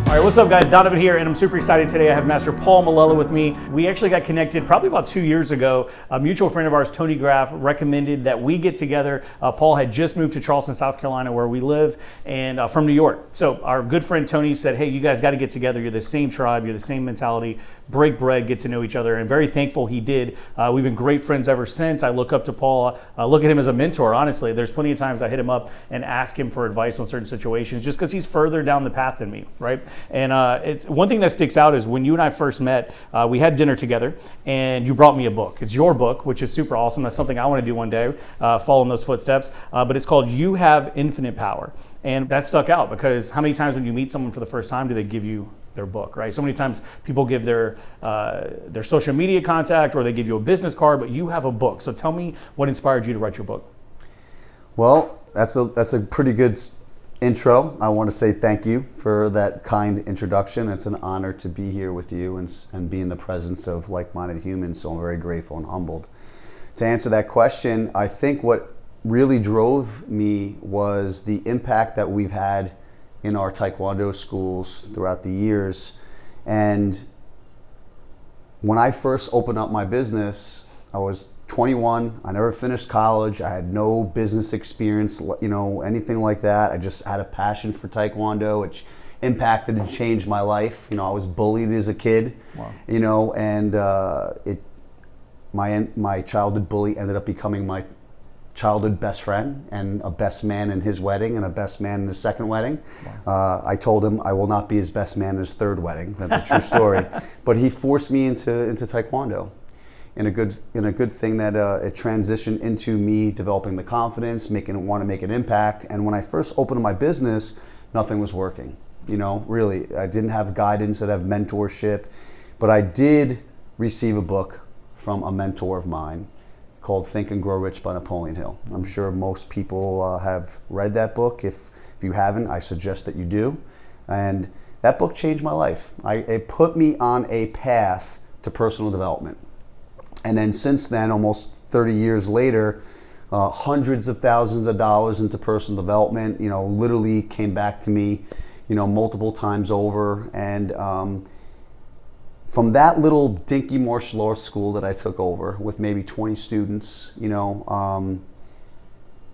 All right, what's up guys? Donovan here, and I'm super excited today. I have Master Paul Melella with me. We actually got connected probably about 2 years ago. A mutual friend of ours, Tony Graff, recommended that we get together. Paul had just moved to Charleston, South Carolina, where we live, and from New York. So our good friend Tony said, hey, you guys got to get together. You're the same tribe, you're the same mentality, break bread, get to know each other, and very thankful he did. We've been great friends ever since. I look up to Paul, look at him as a mentor, honestly. There's plenty of times I hit him up and ask him for advice on certain situations just because he's further down the path than me, right? And it's one thing that sticks out is when you and I first met, we had dinner together and you brought me a book. It's your book, which is super awesome. That's something I want to do one day, follow in those footsteps. But it's called You Have Infinite Power. And that stuck out because how many times when you meet someone for the first time do they give you their book, right? So many times people give their social media contact or they give you a business card, but you have a book. So tell me what inspired you to write your book. Well, that's a pretty good intro. I want to say thank you for that kind introduction. It's an honor to be here with you and be in the presence of like-minded humans, so I'm very grateful and humbled. To answer that question, I think what really drove me was the impact that we've had in our Taekwondo schools throughout the years. And when I first opened up my business, I was 21. I never finished college. I had no business experience, anything like that. I just had a passion for Taekwondo, which impacted and changed my life. I was bullied as a kid. Wow. And my childhood bully ended up becoming my childhood best friend and a best man in his wedding and a best man in his second wedding. Wow. I told him I will not be his best man in his third wedding. That's a true story. But he forced me into Taekwondo. In a good thing that it transitioned into me developing the confidence, want to make an impact. And when I first opened my business, nothing was working. Really, I didn't have guidance, I didn't have mentorship, but I did receive a book from a mentor of mine called Think and Grow Rich by Napoleon Hill. I'm sure most people have read that book. If you haven't, I suggest that you do. And that book changed my life. It put me on a path to personal development. And then since then, almost 30 years later, hundreds of thousands of dollars into personal development, literally came back to me, multiple times over. And from that little dinky martial arts school that I took over with maybe 20 students,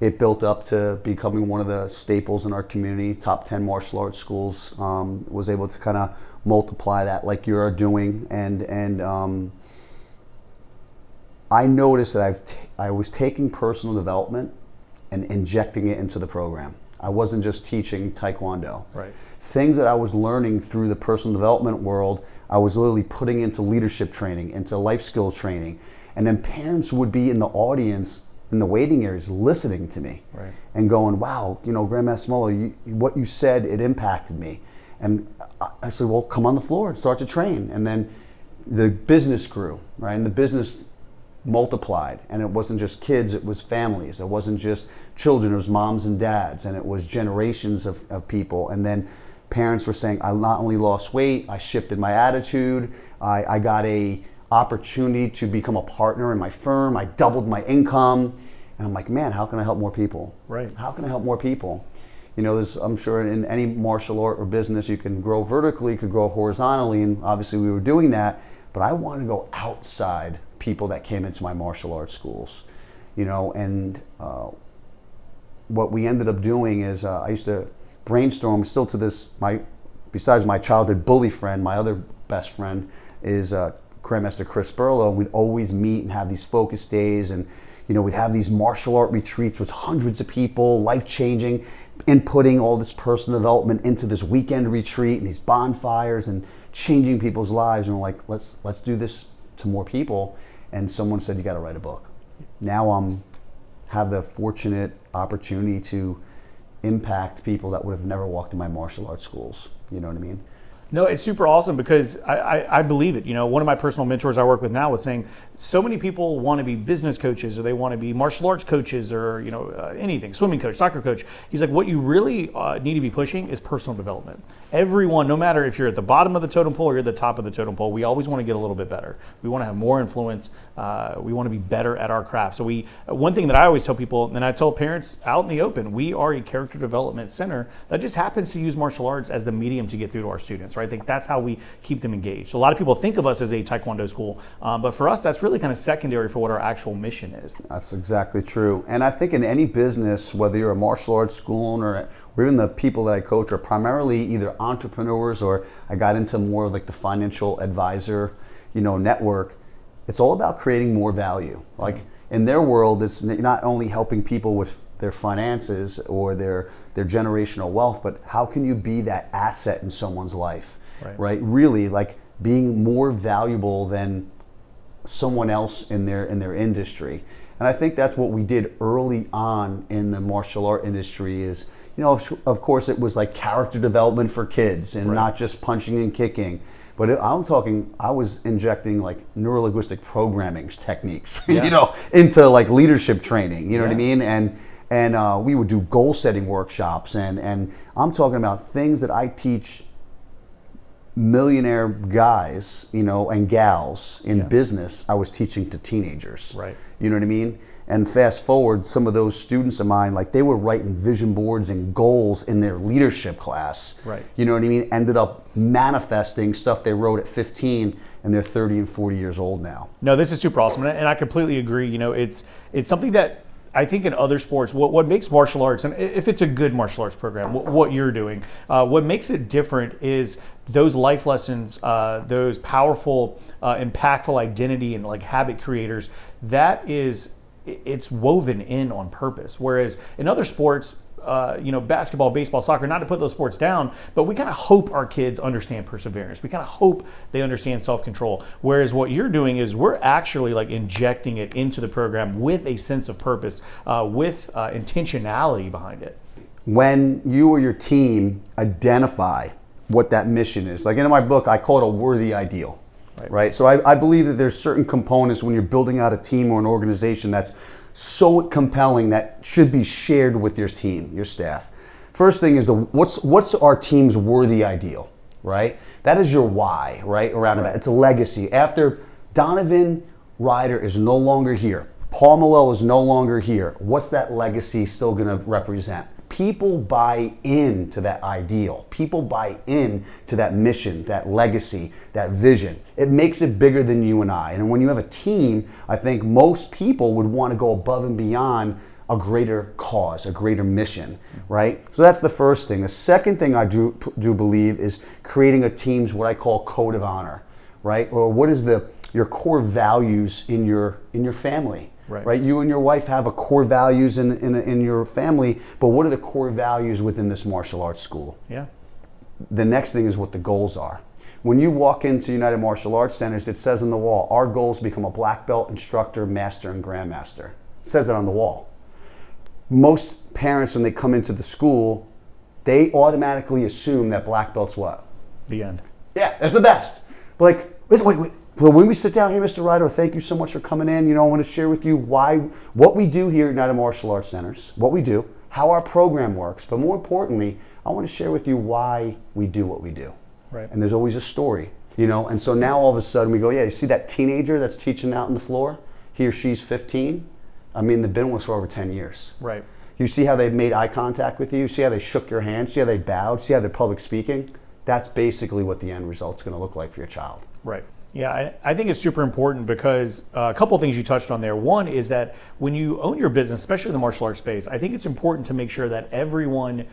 it built up to becoming one of the staples in our community, top 10 martial arts schools. Was able to kind of multiply that like you're doing. And I noticed that I was taking personal development and injecting it into the program. I wasn't just teaching Taekwondo. Right. Things that I was learning through the personal development world, I was literally putting into leadership training, into life skills training. And then parents would be in the audience, in the waiting areas, listening to me. Right. And going, wow, Grandmaster Melella, what you said, it impacted me. And I said, well, come on the floor and start to train. And then the business grew, right? And the business multiplied, and it wasn't just kids, it was families. It wasn't just children, it was moms and dads, and it was generations of people. And then parents were saying, I not only lost weight, I shifted my attitude, I got a opportunity to become a partner in my firm, I doubled my income. And I'm like, man, how can I help more people? Right. How can I help more people? I'm sure in any martial art or business, you can grow vertically, you could grow horizontally, and obviously we were doing that, but I wanted to go outside people that came into my martial arts schools, and what we ended up doing is I used to brainstorm still to this, besides my childhood bully friend, my other best friend is Grandmaster Chris Burlow. We'd always meet and have these focus days, and we'd have these martial art retreats with hundreds of people, life-changing, inputting all this personal development into this weekend retreat and these bonfires and changing people's lives. And we're like, let's do this to more people. And someone said, you got to write a book. Now have the fortunate opportunity to impact people that would have never walked in my martial arts schools. You know what I mean? No, it's super awesome because I believe it. You know, one of my personal mentors I work with now was saying so many people want to be business coaches or they want to be martial arts coaches or, you know, anything, swimming coach, soccer coach. He's like, what you really need to be pushing is personal development. Everyone, no matter if you're at the bottom of the totem pole or you're at the top of the totem pole, we always want to get a little bit better. We want to have more influence. We want to be better at our craft. So one thing that I always tell people, and I tell parents out in the open, we are a character development center that just happens to use martial arts as the medium to get through to our students, right? I think that's how we keep them engaged. So a lot of people think of us as a Taekwondo school, but for us, that's really kind of secondary for what our actual mission is. That's exactly true. And I think in any business, whether you're a martial arts school owner or even the people that I coach are primarily either entrepreneurs or I got into more of like the financial advisor, you know, network. It's all about creating more value. Like in their world, it's not only helping people with their finances or their generational wealth, but how can you be that asset in someone's life, right? Really, like being more valuable than someone else in their industry. And I think that's what we did early on in the martial art industry is, you know, of course it was like character development for kids and not just punching and kicking. But I was injecting like neuro-linguistic programming techniques, you know, into like leadership training, you know what I mean? And we would do goal setting workshops and I'm talking about things that I teach millionaire guys, you know, and gals in business, I was teaching to teenagers. Right. You know what I mean? And fast forward, some of those students of mine, like they were writing vision boards and goals in their leadership class. Right. You know what I mean? Ended up manifesting stuff they wrote at 15 and they're 30 and 40 years old now. No, this is super awesome. And I completely agree. You know, it's something that I think in other sports, what makes martial arts, and if it's a good martial arts program, what you're doing, what makes it different is those life lessons, those powerful, impactful identity and like habit creators, it's woven in on purpose. Whereas in other sports, you know, basketball, baseball, soccer, not to put those sports down, but we kind of hope our kids understand perseverance. We kind of hope they understand self-control. Whereas what you're doing is we're actually like injecting it into the program with a sense of purpose, with intentionality behind it. When you or your team identify what that mission is, like in my book, I call it a worthy ideal. Right? So I believe that there's certain components when you're building out a team or an organization that's so compelling that should be shared with your team, your staff. First thing is what's our team's worthy ideal, right? That is your why, right? Around about it's a legacy. After Donovan Ryder is no longer here, Paul Melella is no longer here, what's that legacy still going to represent? People buy into that ideal. People buy in to that mission, that legacy, that vision. It makes it bigger than you and I. And when you have a team, I think most people would want to go above and beyond a greater cause, a greater mission, right? So that's the first thing. The second thing I do believe is creating a team's what I call code of honor, right? Or what is your core values in your family? Right. You and your wife have a core values in your family, but what are the core values within this martial arts school? Yeah. The next thing is what the goals are. When you walk into United Martial Arts Centers, it says on the wall, our goals become a black belt, instructor, master, and grandmaster. It says it on the wall. Most parents, when they come into the school, they automatically assume that black belt's what? The end. Yeah, that's the best. But like, wait. Well, when we sit down here, Mr. Ryder, thank you so much for coming in. You know, I want to share with you what we do here at United Martial Arts Centers, what we do, how our program works, but more importantly, I want to share with you why we do what we do. Right. And there's always a story, you know, and so now all of a sudden we go, yeah, you see that teenager that's teaching out on the floor? He or she's 15. I mean, they've been with us for over 10 years. Right. You see how they've made eye contact with you? See how they shook your hand? See how they bowed? See how they're public speaking? That's basically what the end result's going to look like for your child. Right. Yeah, I think it's super important because a couple of things you touched on there. One is that when you own your business, especially in the martial arts space, I think it's important to make sure that everyone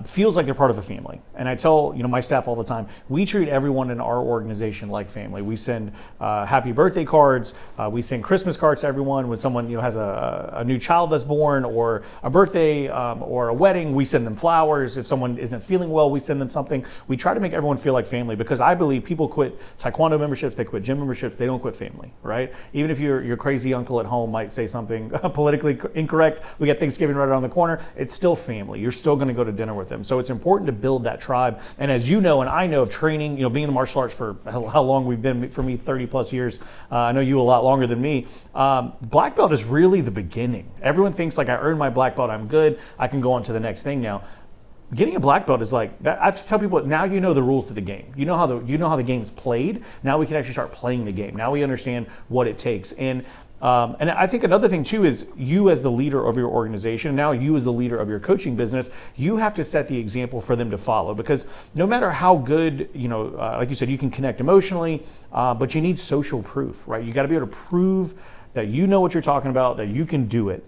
feels like they're part of a family. And I tell my staff all the time, we treat everyone in our organization like family. We send happy birthday cards, we send Christmas cards to everyone. When someone has a new child that's born, or a birthday, or a wedding, we send them flowers. If someone isn't feeling well, we send them something. We try to make everyone feel like family, because I believe people quit Taekwondo memberships, they quit gym memberships, they don't quit family, right? Even if your crazy uncle at home might say something politically incorrect, we got Thanksgiving right around the corner, it's still family. You're still going to go to dinner with them. So it's important to build that tribe. And as you know, and I know of training, being in the martial arts for how long we've been, for me, 30 plus years. I know you a lot longer than me. Black belt is really the beginning. Everyone thinks like I earned my black belt, I'm good, I can go on to the next thing now. Getting a black belt is like that. I have to tell people, now you know the rules of the game. You know how the game is played. Now we can actually start playing the game. Now we understand what it takes. And I think another thing too is you as the leader of your organization, now you as the leader of your coaching business, you have to set the example for them to follow, because no matter how good, like you said, you can connect emotionally, but you need social proof, right? You got to be able to prove that you know what you're talking about, that you can do it.